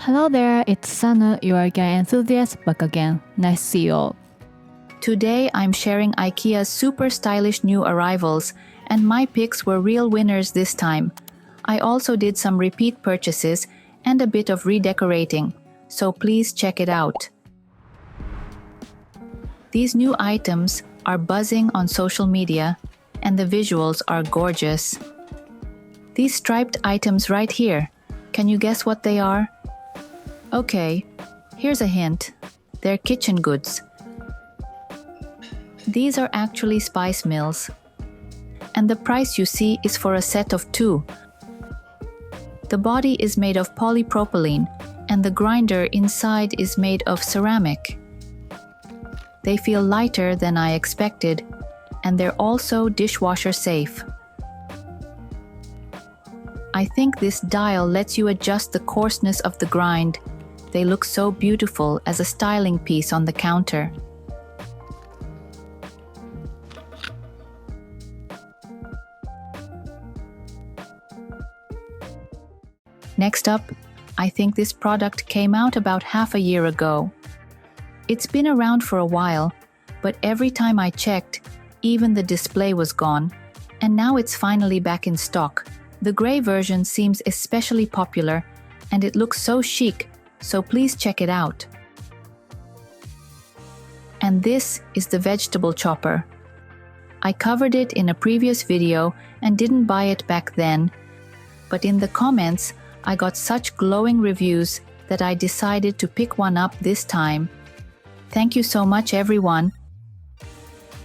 Hello there, it's Sanu, your guy enthusiast, back again. Nice to see you all. Today I'm sharing IKEA's super stylish new arrivals, and my picks were real winners this time. I also did some repeat purchases and a bit of redecorating, so please check it out. These new items are buzzing on social media, and the visuals are gorgeous. These striped items right here, can you guess what they are? Okay, here's a hint. They're kitchen goods. These are actually spice mills. And the price you see is for a set of 2. The body is made of polypropylene, and the grinder inside is made of ceramic. They feel lighter than I expected, and they're also dishwasher safe. I think this dial lets you adjust the coarseness of the grind. They look so beautiful as a styling piece on the counter. Next up, I think this product came out about half a year ago. It's been around for a while, but every time I checked, even the display was gone, and now it's finally back in stock. The gray version seems especially popular, and it looks so chic, so please check it out. And this is the vegetable chopper. I covered it in a previous video and didn't buy it back then, but in the comments, I got such glowing reviews that I decided to pick one up this time. Thank you so much, everyone.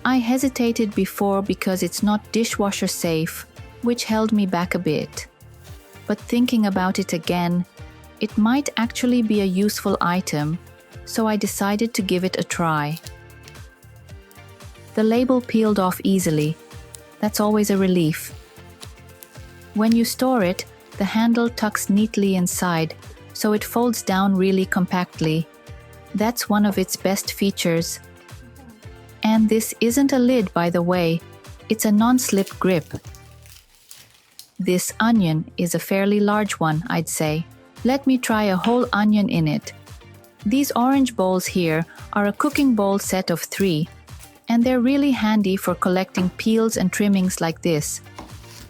I hesitated before because it's not dishwasher safe, which held me back a bit. But thinking about it again, it might actually be a useful item, so I decided to give it a try. The label peeled off easily. That's always a relief. When you store it, the handle tucks neatly inside, so it folds down really compactly. That's one of its best features. And this isn't a lid, by the way. It's a non-slip grip. This onion is a fairly large one, I'd say. Let me try a whole onion in it. These orange bowls here are a cooking bowl set of 3, and they're really handy for collecting peels and trimmings like this.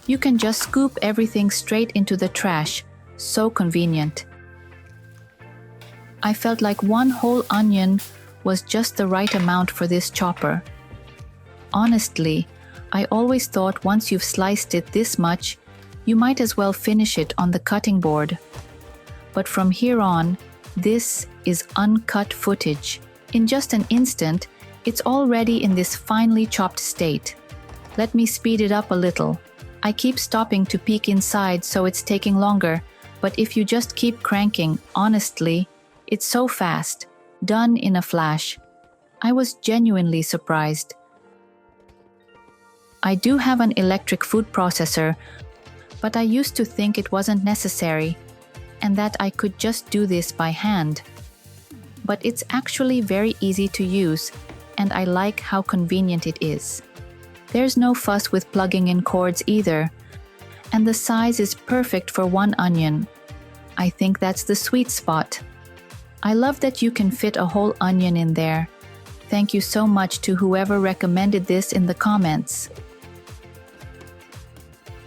You can just scoop everything straight into the trash. So convenient. I felt like one whole onion was just the right amount for this chopper. Honestly, I always thought once you've sliced it this much, you might as well finish it on the cutting board. But from here on, this is uncut footage. In just an instant, it's already in this finely chopped state. Let me speed it up a little. I keep stopping to peek inside, so it's taking longer, but if you just keep cranking, honestly, it's so fast. Done in a flash. I was genuinely surprised. I do have an electric food processor, but I used to think it wasn't necessary, and that I could just do this by hand. But it's actually very easy to use, and I like how convenient it is. There's no fuss with plugging in cords either, and the size is perfect for one onion. I think that's the sweet spot. I love that you can fit a whole onion in there. Thank you so much to whoever recommended this in the comments.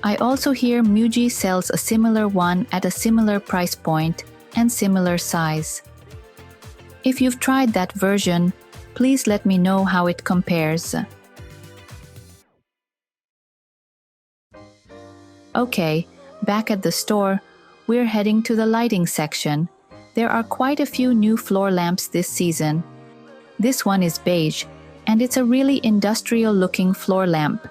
I also hear Muji sells a similar one at a similar price point and similar size. If you've tried that version, please let me know how it compares. Okay, back at the store, we're heading to the lighting section. There are quite a few new floor lamps this season. This one is beige, and it's a really industrial-looking floor lamp.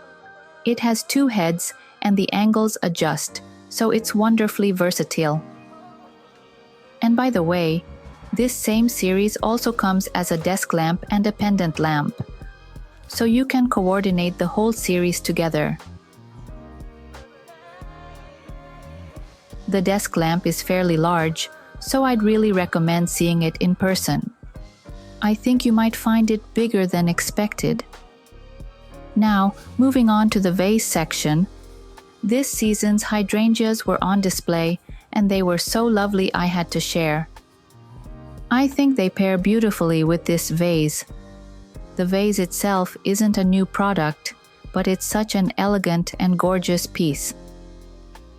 It has 2 heads, and the angles adjust, so it's wonderfully versatile. And by the way, this same series also comes as a desk lamp and a pendant lamp, so you can coordinate the whole series together. The desk lamp is fairly large, so I'd really recommend seeing it in person. I think you might find it bigger than expected. Now, moving on to the vase section, this season's hydrangeas were on display, and they were so lovely I had to share. I think they pair beautifully with this vase. The vase itself isn't a new product, but it's such an elegant and gorgeous piece.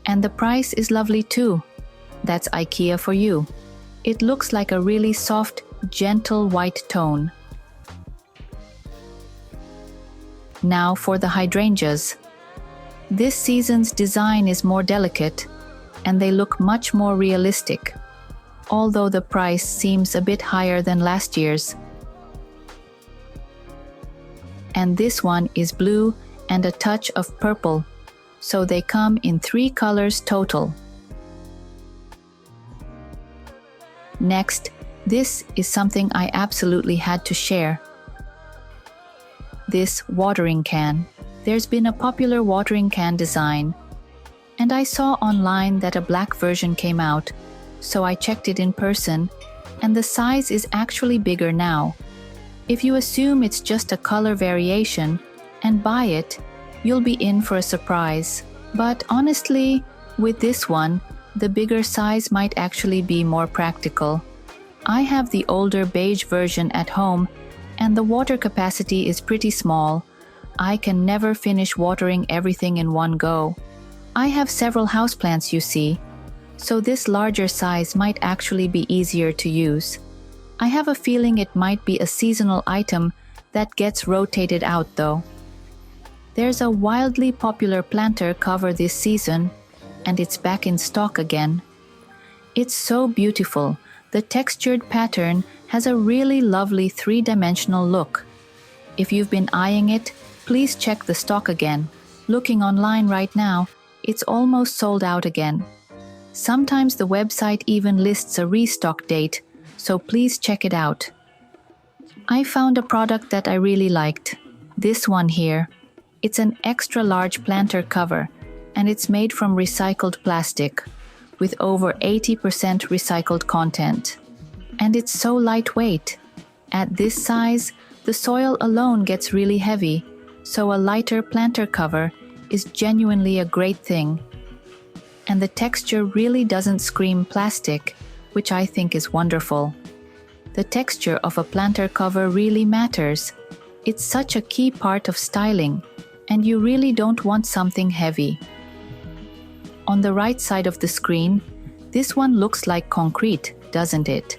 And the price is lovely too. That's IKEA for you. It looks like a really soft, gentle white tone. Now for the hydrangeas. This season's design is more delicate, and they look much more realistic, although the price seems a bit higher than last year's. And this one is blue and a touch of purple, so they come in 3 colors total. Next, this is something I absolutely had to share. This watering can. There's been a popular watering can design, and I saw online that a black version came out, so I checked it in person, and the size is actually bigger now. If you assume it's just a color variation and buy it, you'll be in for a surprise. But honestly, with this one, the bigger size might actually be more practical. I have the older beige version at home, and the water capacity is pretty small. I can never finish watering everything in one go. I have several houseplants, you see, so this larger size might actually be easier to use. I have a feeling it might be a seasonal item that gets rotated out though. There's a wildly popular planter cover this season, and it's back in stock again. It's so beautiful. The textured pattern has a really lovely 3-dimensional look. If you've been eyeing it, please check the stock again. Looking online right now, it's almost sold out again. Sometimes the website even lists a restock date, so please check it out. I found a product that I really liked. This one here. It's an extra large planter cover, and it's made from recycled plastic, with over 80% recycled content. And it's so lightweight. At this size, the soil alone gets really heavy, so a lighter planter cover is genuinely a great thing. And the texture really doesn't scream plastic, which I think is wonderful. The texture of a planter cover really matters. It's such a key part of styling, and you really don't want something heavy. On the right side of the screen, this one looks like concrete, doesn't it?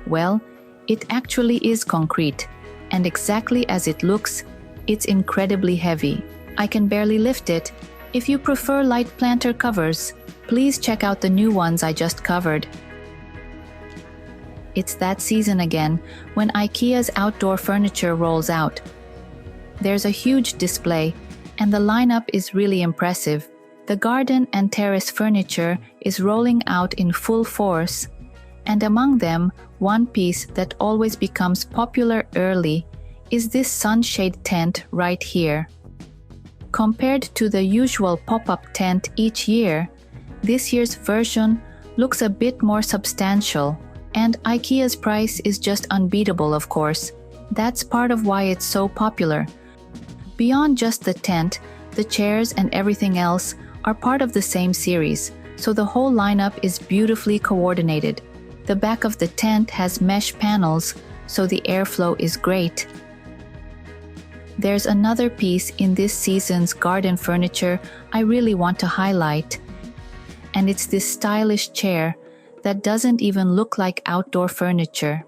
Well, it actually is concrete, and exactly as it looks, it's incredibly heavy. I can barely lift it. If you prefer light planter covers, please check out the new ones I just covered. It's that season again, when IKEA's outdoor furniture rolls out. There's a huge display, and the lineup is really impressive. The garden and terrace furniture is rolling out in full force, and among them, one piece that always becomes popular early is this sunshade tent right here. Compared to the usual pop-up tent each year, this year's version looks a bit more substantial, and IKEA's price is just unbeatable, of course. That's part of why it's so popular. Beyond just the tent, the chairs and everything else are part of the same series, so the whole lineup is beautifully coordinated. The back of the tent has mesh panels, so the airflow is great. There's another piece in this season's garden furniture I really want to highlight, and it's this stylish chair that doesn't even look like outdoor furniture.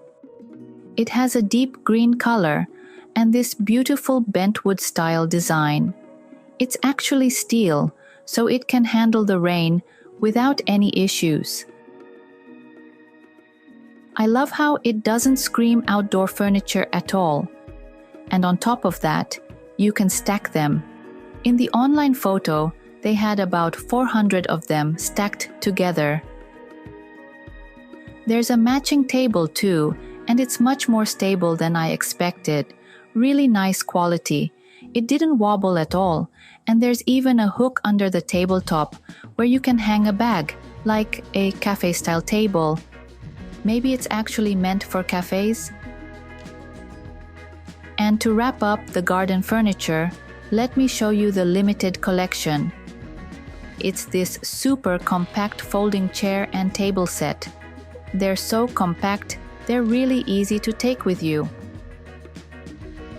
It has a deep green color and this beautiful bentwood style design. It's actually steel, so it can handle the rain without any issues. I love how it doesn't scream outdoor furniture at all. And on top of that, you can stack them. In the online photo, they had about 400 of them stacked together. There's a matching table too, and it's much more stable than I expected. Really nice quality. It didn't wobble at all, and there's even a hook under the tabletop where you can hang a bag, like a cafe-style table. Maybe it's actually meant for cafes? And to wrap up the garden furniture, let me show you the limited collection. It's this super compact folding chair and table set. They're so compact They're really easy to take with you.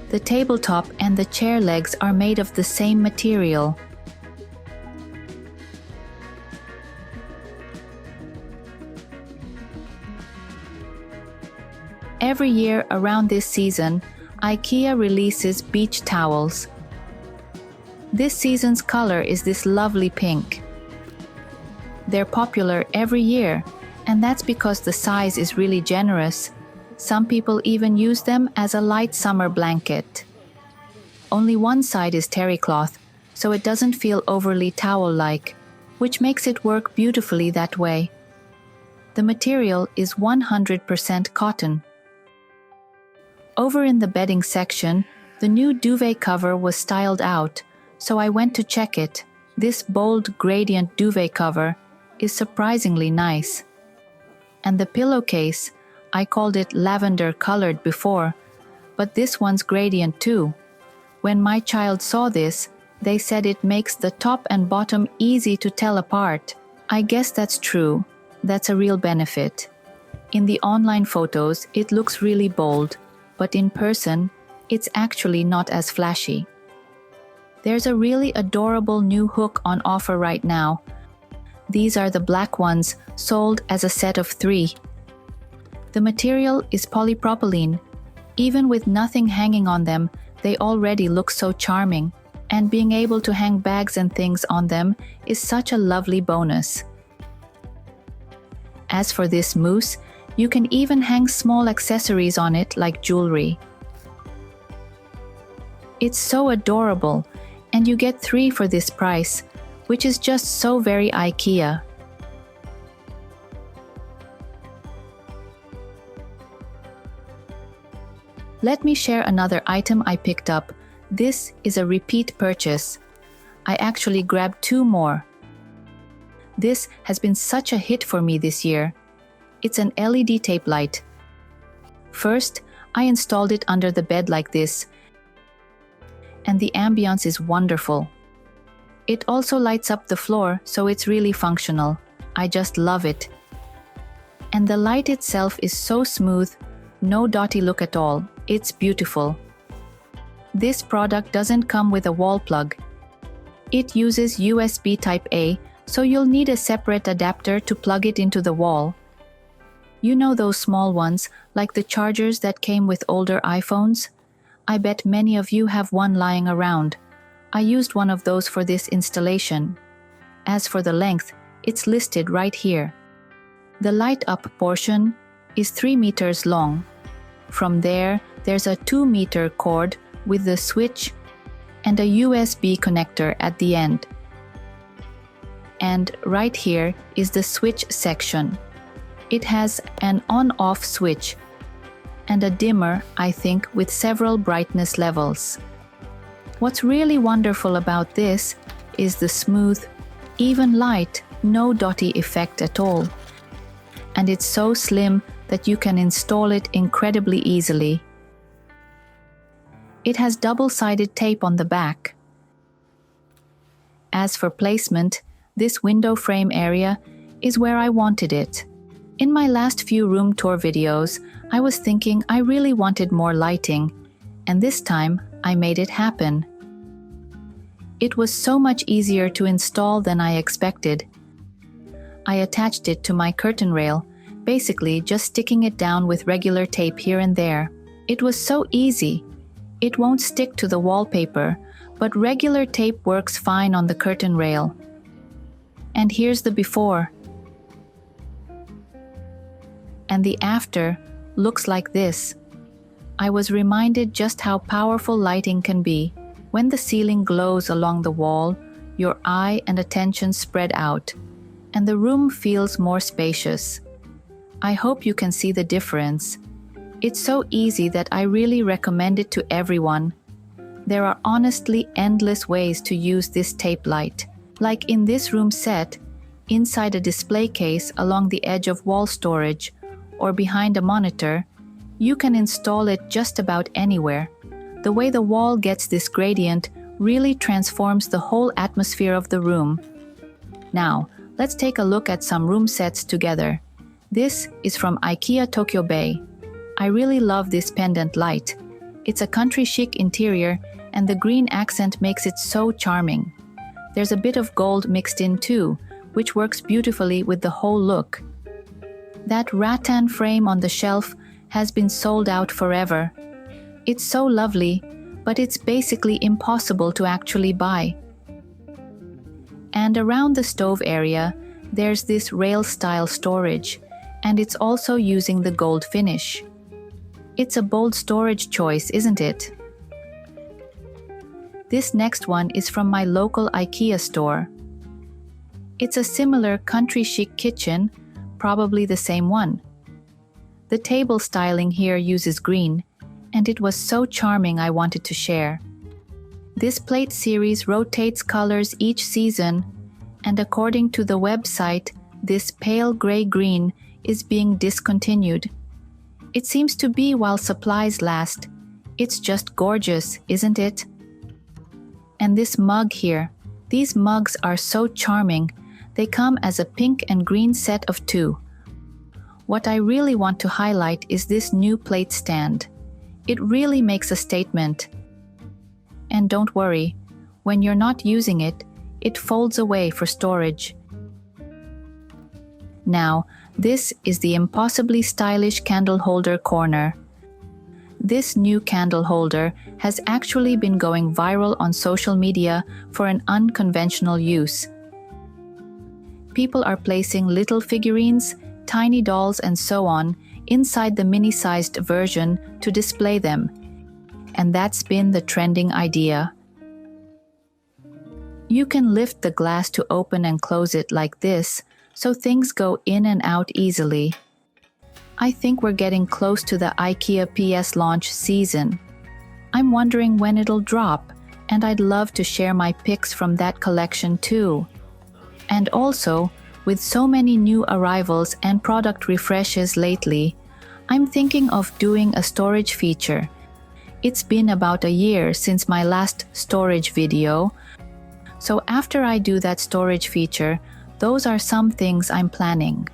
The tabletop and the chair legs are made of the same material. Every year around this season, IKEA releases beach towels. This season's color is this lovely pink. They're popular every year, and that's because the size is really generous. Some people even use them as a light summer blanket. Only one side is terry cloth, so it doesn't feel overly towel-like, which makes it work beautifully that way. The material is 100% cotton. Over in the bedding section, the new duvet cover was styled out, so I went to check it. This bold gradient duvet cover is surprisingly nice. And the pillowcase, I called it lavender colored before, but this one's gradient too. When my child saw this, they said it makes the top and bottom easy to tell apart. I guess that's true. That's a real benefit. In the online photos, it looks really bold, but in person, it's actually not as flashy. There's a really adorable new hook on offer right now. These are the black ones, sold as a set of 3. The material is polypropylene. Even with nothing hanging on them, they already look so charming, and being able to hang bags and things on them is such a lovely bonus. As for this mousse, you can even hang small accessories on it like jewelry. It's so adorable, and you get 3 for this price, which is just so very IKEA. Let me share another item I picked up. This is a repeat purchase. I actually grabbed 2 more. This has been such a hit for me this year. It's an LED tape light. First, I installed it under the bed like this, and the ambience is wonderful. It also lights up the floor, so it's really functional. I just love it. And the light itself is so smooth, no dotty look at all. It's beautiful. This product doesn't come with a wall plug. It uses USB Type A, so you'll need a separate adapter to plug it into the wall. You know those small ones, like the chargers that came with older iPhones? I bet many of you have one lying around. I used one of those for this installation. As for the length, it's listed right here. The light-up portion is 3 meters long. From there, there's a 2-meter cord with the switch and a USB connector at the end. And right here is the switch section. It has an on-off switch and a dimmer, I think, with several brightness levels. What's really wonderful about this is the smooth, even light, no dotty effect at all. And it's so slim that you can install it incredibly easily. It has double-sided tape on the back. As for placement, this window frame area is where I wanted it. In my last few room tour videos, I was thinking I really wanted more lighting, and this time I made it happen. It was so much easier to install than I expected. I attached it to my curtain rail, basically just sticking it down with regular tape here and there. It was so easy. It won't stick to the wallpaper, but regular tape works fine on the curtain rail. And here's the before. And the after looks like this. I was reminded just how powerful lighting can be. When the ceiling glows along the wall, your eye and attention spread out, and the room feels more spacious. I hope you can see the difference. It's so easy that I really recommend it to everyone. There are honestly endless ways to use this tape light. Like in this room set, inside a display case along the edge of wall storage, or behind a monitor, you can install it just about anywhere. The way the wall gets this gradient really transforms the whole atmosphere of the room. Now, let's take a look at some room sets together. This is from IKEA Tokyo Bay. I really love this pendant light. It's a country chic interior, and the green accent makes it so charming. There's a bit of gold mixed in too, which works beautifully with the whole look. That rattan frame on the shelf has been sold out forever. It's so lovely, but it's basically impossible to actually buy. And around the stove area, there's this rail-style storage, and it's also using the gold finish. It's a bold storage choice, isn't it? This next one is from my local IKEA store. It's a similar country chic kitchen, probably the same one. The table styling here uses green, and it was so charming I wanted to share. This plate series rotates colors each season, and according to the website, this pale gray-green is being discontinued. It seems to be while supplies last. It's just gorgeous, isn't it? And this mug here. These mugs are so charming. They come as a pink and green set of 2. What I really want to highlight is this new plate stand. It really makes a statement. And don't worry, when you're not using it, it folds away for storage. Now, this is the impossibly stylish candle holder corner. This new candle holder has actually been going viral on social media for an unconventional use. People are placing little figurines, tiny dolls, and so on inside the mini-sized version to display them. And that's been the trending idea. You can lift the glass to open and close it like this, so things go in and out easily. I think we're getting close to the IKEA PS launch season. I'm wondering when it'll drop, and I'd love to share my pics from that collection too. And also, with so many new arrivals and product refreshes lately, I'm thinking of doing a storage feature. It's been about a year since my last storage video, so after I do that storage feature, those are some things I'm planning.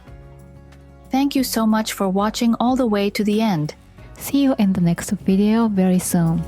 Thank you so much for watching all the way to the end. See you in the next video very soon.